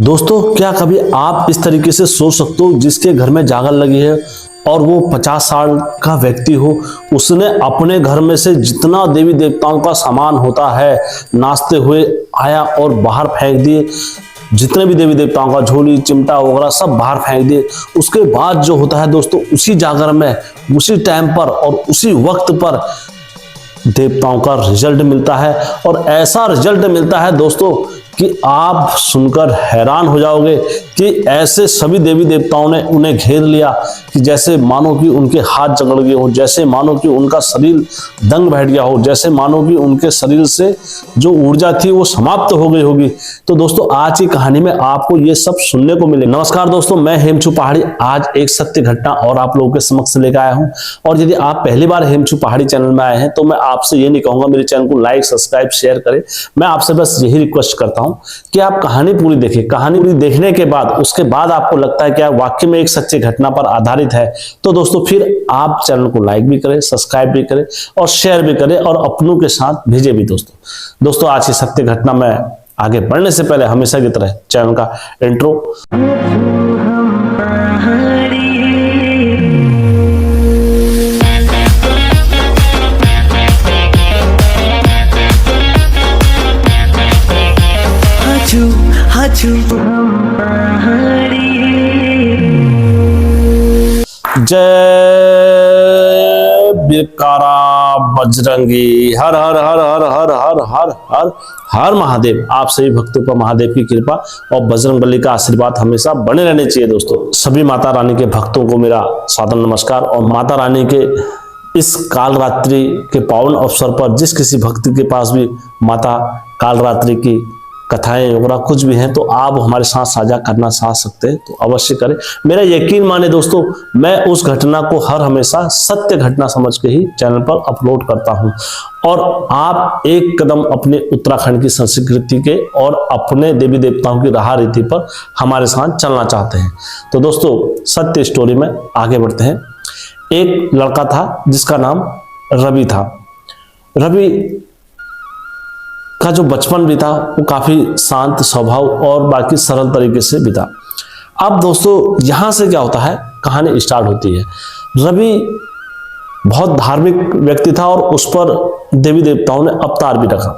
दोस्तों, क्या कभी आप इस तरीके से सोच सकते हो जिसके घर में जागल लगी है और वो 50 साल का व्यक्ति हो, उसने अपने घर में से जितना देवी देवताओं का सामान होता है नाचते हुए आया और बाहर फेंक दिए। जितने भी देवी देवताओं का झोली चिमटा वगैरह सब बाहर फेंक दिए। उसके बाद जो होता है दोस्तों, उसी जागर में उसी टाइम पर और उसी वक्त पर देवताओं का रिजल्ट मिलता है। और ऐसा रिजल्ट मिलता है दोस्तों कि आप सुनकर हैरान हो जाओगे कि ऐसे सभी देवी देवताओं ने उन्हें घेर लिया कि जैसे मानो कि उनके हाथ जकड़ गए हो, जैसे मानो कि उनका शरीर दंग बैठ गया हो, जैसे मानो कि उनके शरीर से जो ऊर्जा थी वो समाप्त हो गई होगी। तो दोस्तों, आज की कहानी में आपको ये सब सुनने को मिले। नमस्कार दोस्तों, मैं हेमचू पहाड़ी आज एक सत्य घटना और आप लोगों के समक्ष लेकर आया हूं। और यदि आप पहली बार हेमचू पहाड़ी चैनल में आए हैं तो मैं आपसे ये नहीं कहूंगा मेरे चैनल को लाइक सब्सक्राइब शेयर करें। मैं आपसे बस यही रिक्वेस्ट करता हूं कि आप कहानी पूरी देखें। कहानी पूरी देखने के बाद उसके बाद आपको लगता है कि यार वाकई में एक सच्ची घटना पर आधारित है, तो दोस्तों फिर आप चैनल को लाइक भी करें, सब्सक्राइब भी करें और शेयर भी करें और अपनों के साथ भेजें भी। दोस्तों आज की सत्य घटना में आगे बढ़ने से पहले हमेशा की तरह चैनल का इंट्रो। जय बिकारा बजरंगी, हर हर हर हर हर हर हर हर हर महादेव। आप सभी भक्तों पर महादेव की कृपा और बजरंगबली का आशीर्वाद हमेशा बने रहने चाहिए। दोस्तों सभी माता रानी के भक्तों को मेरा सादर नमस्कार। और माता रानी के इस कालरात्रि के पावन अवसर पर जिस किसी भक्त के पास भी माता कालरात्रि की कथाएं वगैरह कुछ भी हैं तो आप हमारे साथ साझा करना चाह सकते हैं तो अवश्य करें। मेरा यकीन माने दोस्तों, मैं उस घटना को हर हमेशा सत्य घटना समझ के ही चैनल पर अपलोड करता हूं। और आप एक कदम अपने उत्तराखंड की संस्कृति के और अपने देवी देवताओं की राह रीति पर हमारे साथ चलना चाहते हैं तो दोस्तों सत्य स्टोरी में आगे बढ़ते हैं। एक लड़का था जिसका नाम रवि था। रवि का जो बचपन भी था वो काफी शांत स्वभाव और बाकी सरल तरीके से बीता। अब दोस्तों यहां से क्या होता है, कहानी स्टार्ट होती है। रवि बहुत धार्मिक व्यक्ति था और उस पर देवी देवताओं ने अवतार भी रखा।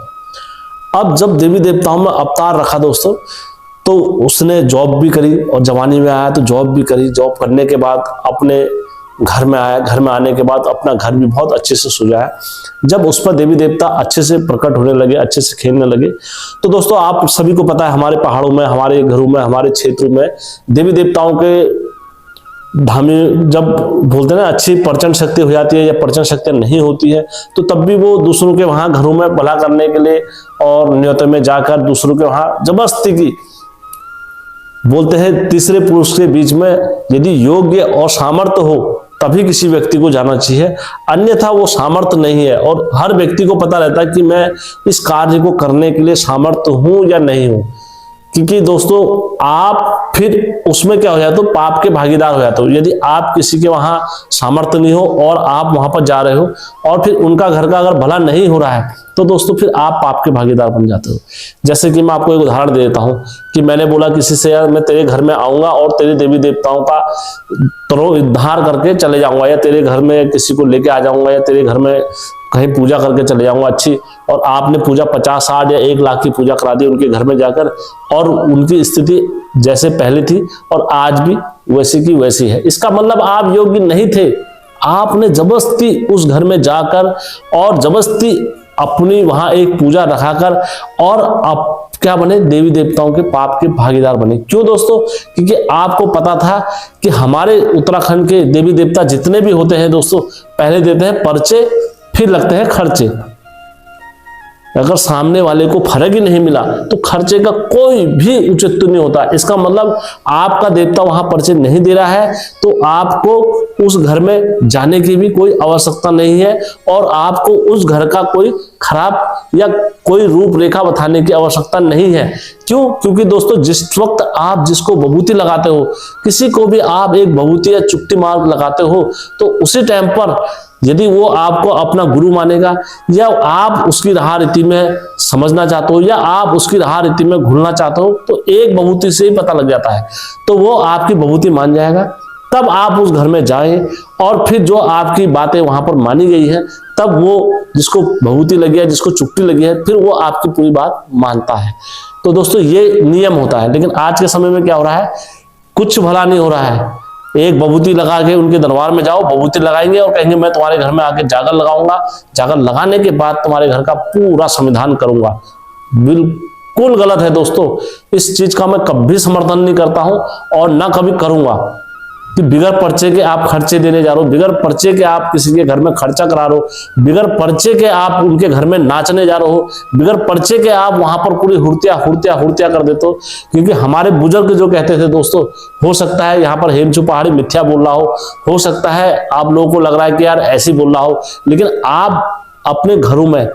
अब जब देवी देवताओं में अवतार रखा दोस्तों तो उसने जॉब भी करी और जवानी में आया तो जॉब भी करी। जॉब करने के बाद अपने घर में आया। घर में आने के बाद अपना घर भी बहुत अच्छे से सजाया। जब उस पर देवी देवता अच्छे से प्रकट होने लगे, अच्छे से खेलने लगे तो दोस्तों आप सभी को पता है हमारे पहाड़ों में, हमारे घरों में, हमारे क्षेत्रों में देवी देवताओं के धामी जब बोलते हैं ना अच्छी प्रचंड शक्ति हो जाती है या प्रचंड शक्ति नहीं होती है तो तब भी वो दूसरों के वहां घरों में भला करने के लिए और न्योते में जाकर दूसरों के वहां जबरदस्ती की बोलते हैं तीसरे पुरुष के बीच में यदि योग्य और सामर्थ्य हो तभी किसी व्यक्ति को जाना चाहिए, अन्यथा वो सामर्थ्य नहीं है। और हर व्यक्ति को पता रहता है कि मैं इस कार्य को करने के लिए सामर्थ्य हूं या नहीं हूं, क्योंकि दोस्तों आप फिर उसमें क्या हो जाए तो पाप के भागीदार हो जाते हो। यदि आप किसी के वहां सामर्थ्य नहीं हो और आप वहां पर जा रहे हो और फिर उनका घर का अगर भला नहीं हो रहा है तो दोस्तों फिर आप पाप के भागीदार बन जाते हो। जैसे कि मैं आपको एक उदाहरण दे देता हूं कि मैंने बोला किसी से यार मैं तेरे घर में आऊंगा और तेरे देवी देवताओं का उद्धार करके चले जाऊंगा या तेरे घर में किसी को लेके आ जाऊंगा या तेरे घर में कहीं पूजा करके चले जाऊंगा अच्छी, और आपने पूजा 50, 60 या 1 लाख की पूजा करा दी उनके घर में जाकर और उनकी स्थिति जैसे पहले थी और आज भी वैसी की वैसी है। इसका मतलब आप योग्य नहीं थे। आपने जबरदस्ती उस घर में जाकर और जबरदस्ती अपनी वहां एक पूजा रखाकर और आप क्या बने, देवी देवताओं के पाप के भागीदार बने। क्यों दोस्तों? क्योंकि आपको पता था कि हमारे उत्तराखंड के देवी देवता जितने भी होते हैं दोस्तों पहले देते हैं पर्चे फिर लगते हैं खर्चे। अगर सामने वाले को फर्क ही नहीं मिला तो खर्चे का कोई भी उचित नहीं होता। इसका मतलब आपका देवता वहां पर्चे नहीं दे रहा है तो आपको उस घर में जाने की भी कोई आवश्यकता नहीं है और आपको उस घर का कोई खराब या कोई रूपरेखा बताने की आवश्यकता नहीं है। क्यों? क्योंकि दोस्तों जिस वक्त आप जिसको विभूति लगाते हो, किसी को भी आप एक विभूति या चुट्टी मार्ग लगाते हो तो उसी टाइम पर यदि वो आपको अपना गुरु मानेगा, या आप उसकी राह रीति में समझना चाहते हो, या आप उसकी राह रीति में घुलना चाहते हो, तो एक बभूति से ही पता लग जाता है। तो वो आपकी बभूति मान जाएगा, तब आप उस घर में जाएं, और फिर जो आपकी बातें वहां पर मानी गई है, तब वो जिसको भभूति लगी है, जिसको चुट्टी लगी है, फिर वो आपकी पूरी बात मानता है। तो दोस्तों ये नियम होता है। लेकिन आज के समय में क्या हो रहा है, कुछ भला नहीं हो रहा है। एक बभूति लगा के उनके दरबार में जाओ, बभूति लगाएंगे और कहेंगे मैं तुम्हारे घर में आके जागर लगाऊंगा, जागर लगाने के बाद तुम्हारे घर का पूरा संविधान करूंगा। बिल्कुल गलत है दोस्तों। इस चीज का मैं कभी समर्थन नहीं करता हूं और ना कभी करूंगा कि बिगर पर्चे के आप खर्चे देने जा रहे हो, बिगर पर्चे के आप किसी के घर में खर्चा करा रहे हो, बिगर पर्चे के आप उनके घर में नाचने जा रहे हो, बिगर पर्चे के आप वहां पर पूरी हुर्तिया कर देते हो। क्योंकि हमारे बुजुर्ग जो कहते थे दोस्तों, हो सकता है यहाँ पर हेमचू पहाड़ी मिथ्या बोल रहा हो सकता है आप लोगों को लग रहा है कि यार ऐसी बोल रहा हो, लेकिन आप अपने घरों में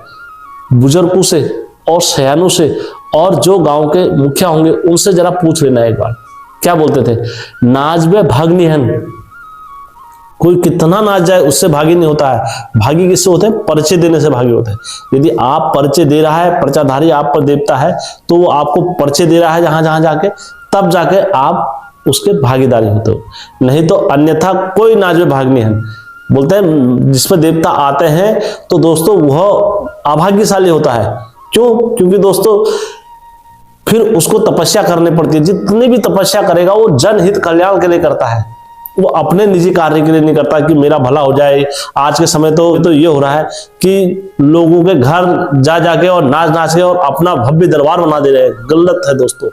बुजुर्गों से और सयानों से और जो गांव के मुखिया होंगे उनसे जरा पूछ लेना एक बार, क्या बोलते थे, नाच बे भाग निहन। कोई कितना नाच जाए उससे भागी नहीं होता है। भागी किससे होते हैं, पर्चे देने से भागी होते हैं। यदि आप पर्चे दे रहा है, पर्चाधारी आप पर देवता है, तो वो आपको पर्चे दे रहा है जहां जहां जाके, तब जाके आप उसके भागीदारी होते हो, नहीं तो अन्यथा कोई नाच बे भाग निहन। बोलते हैं जिस पर देवता आते हैं तो दोस्तों वह अभाग्यशाली होता है। क्यों? क्योंकि दोस्तों फिर उसको तपस्या करनी पड़ती है। जितनी भी तपस्या करेगा वो जनहित कल्याण के लिए करता है, वो अपने निजी कार्य के लिए नहीं करता कि मेरा भला हो जाए। आज के समय तो ये हो रहा है कि लोगों के घर जा जाके और नाच नाच के और अपना भव्य दरबार बना दे रहे हैं। गलत है दोस्तों,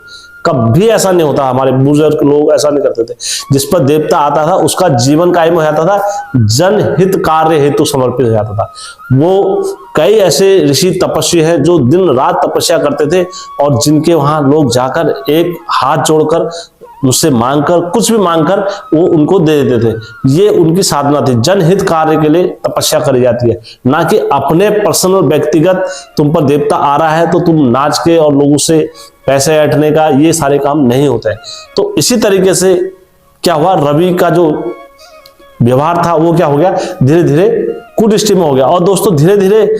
कभी ऐसा नहीं होता। हमारे बुजुर्ग लोग ऐसा नहीं करते थे। जिस पर देवता आता था उसका जीवन कायम हो जाता था, जनहित कार्य हेतु समर्पित हो जाता था। वो कई ऐसे ऋषि तपस्वी हैं जो दिन रात तपस्या करते थे और जिनके वहां लोग जाकर एक हाथ जोड़कर मुझसे मांगकर, कुछ भी मांगकर वो उनको दे देते थे। ये उनकी साधना थी। जनहित कार्य के लिए तपस्या करी जाती है, ना कि अपने पर्सनल व्यक्तिगत तुम पर देवता आ रहा है तो तुम नाच के और लोगों से पैसे ऐंठने का, ये सारे काम नहीं होते हैं। तो इसी तरीके से क्या हुआ, रवि का जो व्यवहार था वो क्या हो गया, धीरे धीरे कुदृष्टि में हो गया। और दोस्तों धीरे धीरे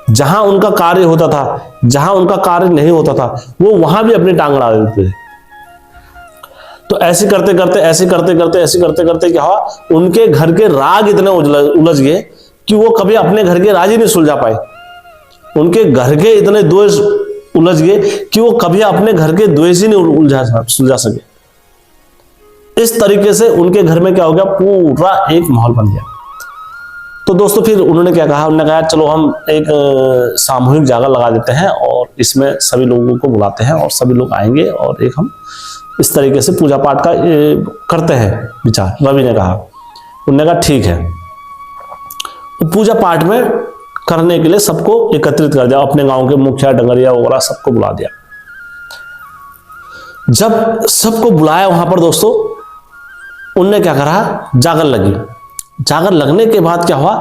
जहां उनका कार्य होता था, जहां उनका कार्य नहीं होता था, वो वहां भी अपनी टांग अड़ा देते थे। तो ऐसे करते करते क्या हुआ, उनके घर के राग इतने उलझ गए कि वो कभी अपने घर के राज ही नहीं सुलझा पाए। उनके घर के इतने द्वेष उलझ गए कि वो कभी अपने घर के द्वेष ही नहीं सुलझा सके। इस तरीके से उनके घर में क्या हो गया, पूरा एक माहौल बन गया। तो दोस्तों फिर उन्होंने क्या कहा, उन्होंने कहा चलो हम एक सामूहिक जागर लगा देते हैं और इसमें सभी लोगों को बुलाते हैं और सभी लोग आएंगे और एक हम इस तरीके से पूजा पाठ का करते हैं विचार। रवि ने कहा, उन्होंने कहा ठीक है। तो पूजा पाठ में करने के लिए सबको एकत्रित कर दिया, अपने गांव के मुखिया डंगरिया वगैरह सबको बुला दिया। जब सबको बुलाया वहां पर दोस्तों, उनने क्या करा, जागर लगी। जागर लगने के बाद क्या हुआ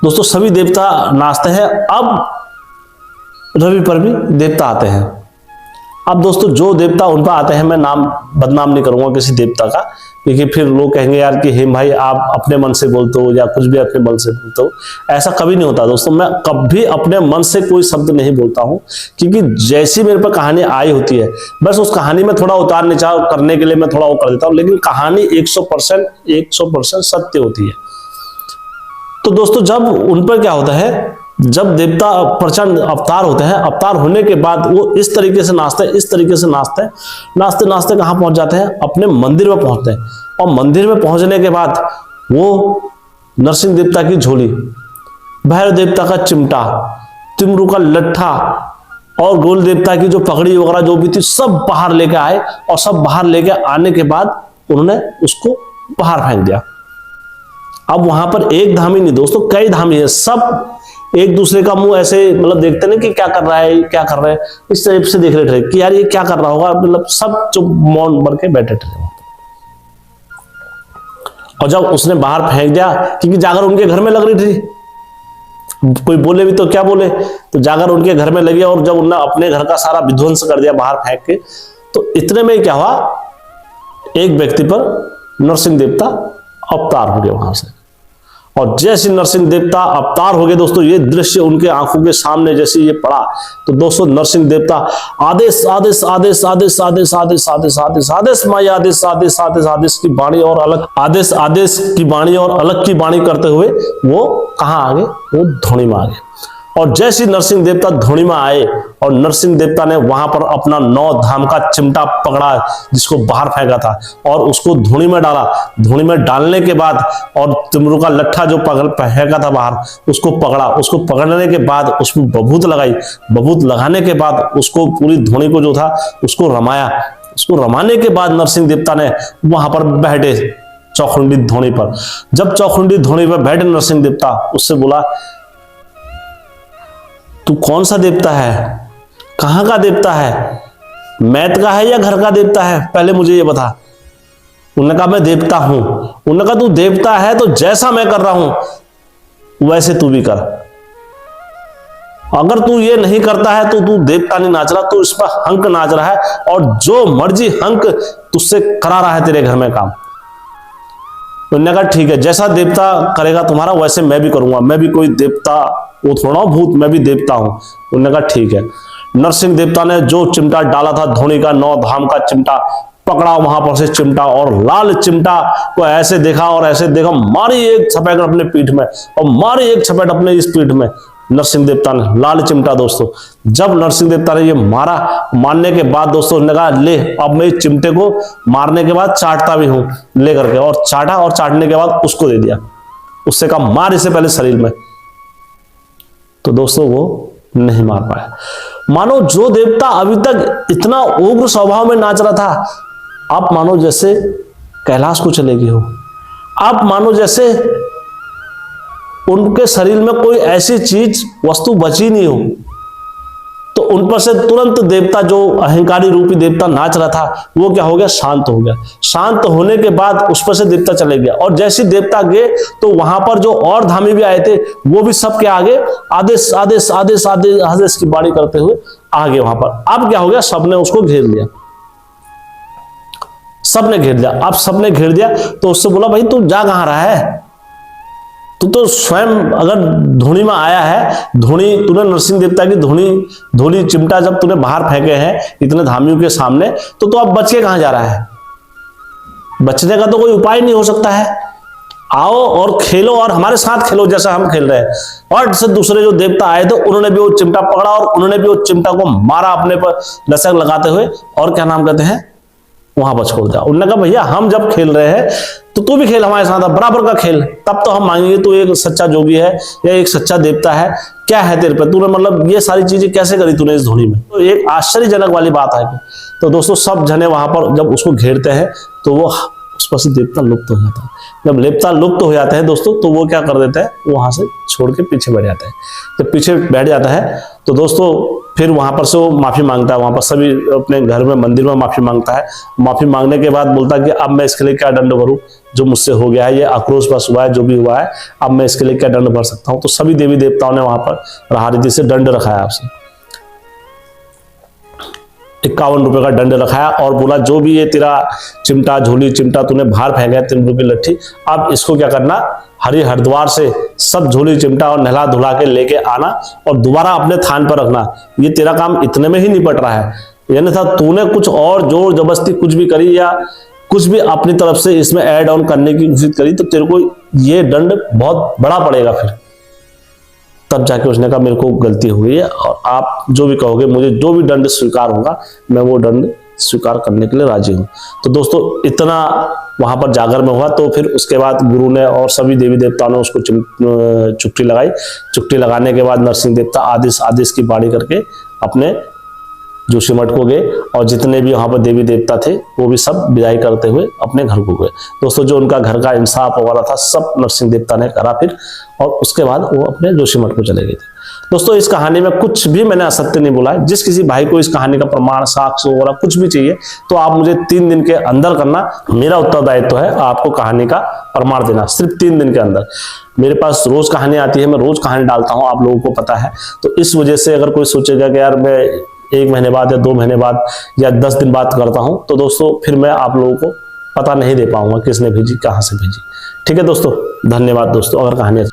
दोस्तों, सभी देवता नाचते हैं। अब रवि पर भी देवता आते हैं। अब दोस्तों जो देवता उन पर आते हैं, मैं नाम बदनाम नहीं करूंगा किसी देवता का, क्योंकि फिर लोग कहेंगे यार कि हेम भाई आप अपने मन से बोलते हो या कुछ भी अपने मन से बोलते हो। ऐसा कभी नहीं होता दोस्तों, मैं कभी अपने मन से कोई शब्द नहीं बोलता हूं, क्योंकि जैसी मेरे पर कहानी आई होती है बस उस कहानी में थोड़ा उतार नीचाव करने के लिए मैं थोड़ा वो कर देता हूं, लेकिन कहानी 100% सत्य होती है। तो दोस्तों जब उन पर क्या होता है, जब देवता प्रचंड अवतार होते हैं, अवतार होने के बाद वो इस तरीके से नाचते हैं, इस तरीके से नाचते नाचते कहां पहुंच जाते हैं, अपने मंदिर में पहुंचते हैं। और मंदिर में पहुंचने के बाद वो नरसिंह देवता की झोली, भैरव देवता का चिमटा, तिमरू का लट्ठा और गोल देवता की जो पगड़ी वगैरह जो भी थी सब बाहर लेके आए। और सब बाहर लेके आने के बाद उन्होंने उसको बाहर फेंक दिया। अब वहां पर एक धामी नहीं दोस्तों, कई धामी है। सब एक दूसरे का मुंह ऐसे मतलब देखते नहीं कि क्या कर रहा है, क्या कर रहे हैं, इस टाइप से देख रहे थे कि यार ये क्या कर रहा होगा। मतलब सब चुप मौन बन के बैठे थे। और जब उसने बाहर फेंक दिया, क्योंकि जागर उनके घर में लग रही थी, कोई बोले भी तो क्या बोले, तो जागर उनके घर में लगी। और जब उन्होंने अपने घर का सारा विध्वंस कर दिया बाहर फेंक के, तो इतने में क्या हुआ, एक व्यक्ति पर नरसिंह देवता अवतार हो गए वहां से। और जैसे नरसिंह देवता अवतार हो गए दोस्तों, ये दृश्य उनके आंखों के सामने जैसे ये पड़ा तो दोस्तों नरसिंह देवता आदेश आदेश आदेश आदेश आदेश आदेश आदेश आदेश आदेश माई आदेश आदेश आदेश आदेश की वाणी और अलग आदेश आदेश की वाणी और अलग की वाणी करते हुए वो कहाँ आ गए, वो धोनी में आ गए। और जैसे नरसिंह देवता धोनी में आए और नरसिंह देवता ने वहां पर अपना 9 धाम का चिमटा पकड़ा जिसको बाहर फेंका था और उसको धोनी में डाला। धोनी में डालने के बाद और तिमरू का लट्ठा जो फेंका था बाहर उसको पकड़ा। उसको पकड़ने के बाद उसमें बभूत लगाई। बभूत लगाने के बाद उसको पूरी धोनी को जो था उसको रमाया। उसको रमाने के बाद नरसिंह देवता ने वहां पर बैठे चौखुंडी धोनी पर। जब चौखुंडी धोनी पर बैठे नरसिंह देवता, उससे बोला तू कौन सा देवता है, कहां का देवता है, मैत का है या घर का देवता है, पहले मुझे ये बता। उन्होंने कहा मैं देवता हूं। उन्होंने कहा तू देवता है तो जैसा मैं कर रहा हूं वैसे तू भी कर। अगर तू ये नहीं करता है तो तू देवता नहीं नाच रहा, तू इस पर हंक नाच रहा है और जो मर्जी हंक तुझसे करा रहा है तेरे घर में काम। उन्होंने कहा ठीक है, जैसा देवता करेगा तुम्हारा वैसे मैं भी करूंगा। मैं भी कोई देवता, वो थोड़ा भूत, मैं भी देवता हूं। उन्होंने कहा ठीक है। नरसिंह देवता ने जो चिमटा डाला था धोनी का 9 धाम का चिमटा पकड़ा वहां पर से चिमटा और लाल चिमटा को ऐसे देखा और ऐसे देखा, मारी एक छपेट अपने पीठ में और मारी एक छपेट अपने इस पीठ में। नरसिंह देवता ने लाल चिमटा दोस्तों, जब नरसिंह देवता ने ये मारा, मारने के बाद दोस्तों ने कहा ले अब मैं इस चिमटे को मारने के बाद चाटता भी हूं, ले करके और चाटा और चाटने के बाद उसको दे दिया। उससे कहा मार इसे पहले शरीर में, तो दोस्तों वो नहीं मार पाया। मानो जो देवता अभी तक इतना उग्र स्वभाव में नाच रहा था, आप मानो जैसे कैलाश को चले गए हो। आप मानो जैसे उनके शरीर में कोई ऐसी चीज वस्तु बची नहीं हो। तो उन पर से तुरंत देवता, जो अहंकारी रूपी देवता नाच रहा था, वो क्या हो गया, शांत हो गया। शांत होने के बाद उस पर से देवता चले गया और जैसे देवता गए तो वहां पर जो और धामी भी आए थे वो भी सबके आगे आदेश आदेश आदेश आदेश आदेश की वाणी करते हुए आगे वहां पर। अब क्या हो गया, सबने उसको घेर लिया। सबने घेर लिया। अब सबने घेर दिया तो उससे बोला भाई तू जा कहां रहा है, तू तो स्वयं अगर धोनी में आया है, धोनी तूने नरसिंह देवता की धोनी चिमटा जब तूने बाहर फेंके हैं इतने धामियों के सामने, तो तू अब बच के कहां जा रहा है। बचने का तो कोई उपाय नहीं हो सकता है। आओ और खेलो और हमारे साथ खेलो जैसा हम खेल रहे हैं। और से दूसरे जो देवता आए थे उन्होंने भी वो चिमटा पकड़ा और उन्होंने भी वो चिमटा को मारा अपने पर लसक लगाते हुए, और क्या नाम कहते हैं, वहां पर छोड़ दिया। उन्होंने कहा भैया हम जब खेल रहे हैं तो तू भी खेल हमारे साथ, बराबर का खेल, तब तो हम मांगेंगे तू एक सच्चा जोगी है या एक सच्चा देवता है, क्या है तेरे पे, तूने मतलब ये सारी चीजें कैसे करी तूने इस धोनी में। तो एक आश्चर्यजनक वाली बात है। तो दोस्तों सब जने वहां पर जब उसको घेरते हैं तो वो उस पर से देवता लुप्त हो जाता है। जब देवता लुप्त हो जाते हैं दोस्तों तो वो क्या कर देते हैं, वहां से छोड़ के पीछे बैठ जाते हैं। जब पीछे बैठ जाता है तो दोस्तों फिर वहां पर से वो माफी मांगता है। वहां पर सभी अपने घर में मंदिर में माफी मांगता है। माफी मांगने के बाद बोलता है कि अब मैं इसके लिए क्या दंड भरूं, जो मुझसे हो गया है, ये आक्रोश बस हुआ है, जो भी हुआ है, अब मैं इसके लिए क्या दंड भर सकता हूं। तो सभी देवी देवताओं ने वहां पर राहरीति से दंड रखाया, आपसे 51 रुपए का दंड रखाया और बोला जो भी ये तेरा चिमटा झोली चिमटा तूने बाहर फेंका है 3 रुपए लट्ठी, अब इसको क्या करना, हरिद्वार से सब झोली चिमटा और नहला धुला के लेके आना और दोबारा अपने थान पर रखना। ये तेरा काम इतने में ही निपट रहा है, यानी था तूने कुछ और जोर जबरदस्ती कुछ भी करी या कुछ भी अपनी तरफ से इसमें ऐड ऑन करने की कोशिश करी तो तेरे को ये दंड बहुत बड़ा पड़ेगा। फिर तब जाके उसने कहा मेरे को गलती हुई है और आप जो भी कहोगे, मुझे जो भी दंड स्वीकार होगा मैं वो दंड स्वीकार करने के लिए राजी हूं। तो दोस्तों इतना वहां पर जागर में हुआ। तो फिर उसके बाद गुरु ने और सभी देवी देवताओं ने उसको चुट्टी लगाई। चुट्टी लगाने के बाद नरसिंह देवता आदेश की वाणी करके अपने जोशीमठ को गए और जितने भी वहां पर देवी देवता थे वो भी सब विदाई करते हुए अपने घर को गए। दोस्तों जो उनका घर का इंसाफ वगैरह था सब नरसिंह देवता ने करा फिर, और उसके बाद वो अपने जोशीमठ को चले गए थे। दोस्तों इस कहानी में कुछ भी मैंने असत्य नहीं बोला है। जिस किसी भाई को इस कहानी का प्रमाण साक्ष्य वगैरह कुछ भी चाहिए तो आप मुझे 3 दिन के अंदर करना, मेरा उत्तरदायित्व है आपको कहानी का प्रमाण देना, सिर्फ 3 दिन के अंदर। मेरे पास रोज कहानी आती है, मैं रोज कहानी डालता हूं, आप लोगों को पता है। तो इस वजह से अगर कोई सोचेगा कि यार मैं 1 महीने बाद या 2 महीने बाद या 10 दिन बाद करता हूं, तो दोस्तों फिर मैं आप लोगों को पता नहीं दे पाऊंगा किसने भेजी, कहाँ से भेजी। ठीक है दोस्तों, धन्यवाद दोस्तों। अगर कहानी